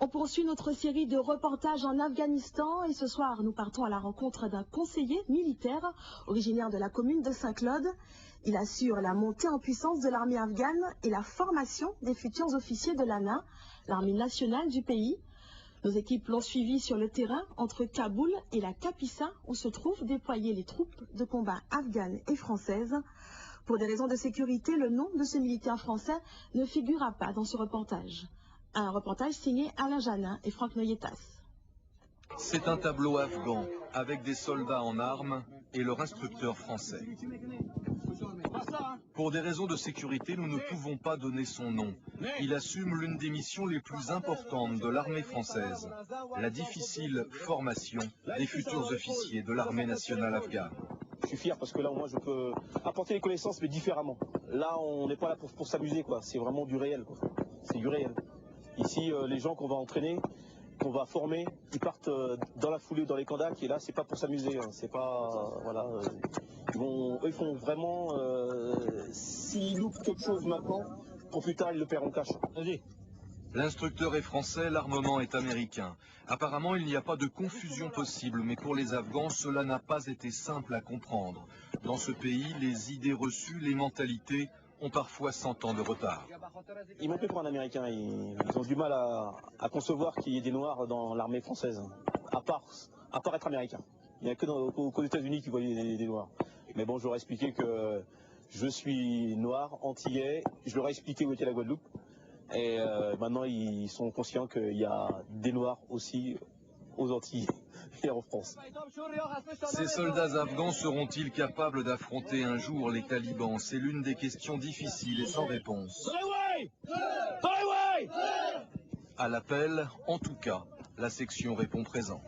On poursuit notre série de reportages en Afghanistan et ce soir nous partons à la rencontre d'un conseiller militaire originaire de la commune de Saint-Claude. Il assure la montée en puissance de l'armée afghane et la formation des futurs officiers de l'ANA, l'armée nationale du pays. Nos équipes l'ont suivi sur le terrain entre Kaboul et la Kapisa où se trouvent déployées les troupes de combat afghanes et françaises. Pour des raisons de sécurité, le nom de ce militaire français ne figurera pas dans ce reportage. Un reportage signé Alain Janin et Franck Noyetas. C'est un tableau afghan avec des soldats en armes et leur instructeur français. Pour des raisons de sécurité, nous ne pouvons pas donner son nom. Il assume l'une des missions les plus importantes de l'armée française, la difficile formation des futurs officiers de l'armée nationale afghane. Je suis fier parce que là, au moins, je peux apporter les connaissances, mais différemment. Là, on n'est pas là pour s'amuser, quoi. C'est vraiment du réel, quoi. C'est du réel. Ici, les gens qu'on va entraîner, qu'on va former, ils partent dans la foulée, dans les Kandak, et là, c'est pas pour s'amuser. Hein. C'est pas, voilà. Ils font vraiment, s'ils loupent quelque chose maintenant, pour plus tard, ils le paieront cash. Vas-y. L'instructeur est français, l'armement est américain. Apparemment, il n'y a pas de confusion possible, mais pour les Afghans, cela n'a pas été simple à comprendre. Dans ce pays, les idées reçues, les mentalités ont parfois 100 ans de retard. Ils m'ont pris pour un Américain. Ils ont du mal à concevoir qu'il y ait des Noirs dans l'armée française, à part être Américain. Il n'y a que qu'aux États-Unis qui voient des Noirs. Mais bon, je leur ai expliqué que je suis noir, antillais. Je leur ai expliqué où était la Guadeloupe. Et maintenant, ils sont conscients qu'il y a des Noirs aussi aux Antilles et en France. Ces soldats afghans seront-ils capables d'affronter un jour les talibans? C'est l'une des questions difficiles et sans réponse. À l'appel, en tout cas, la section répond présent.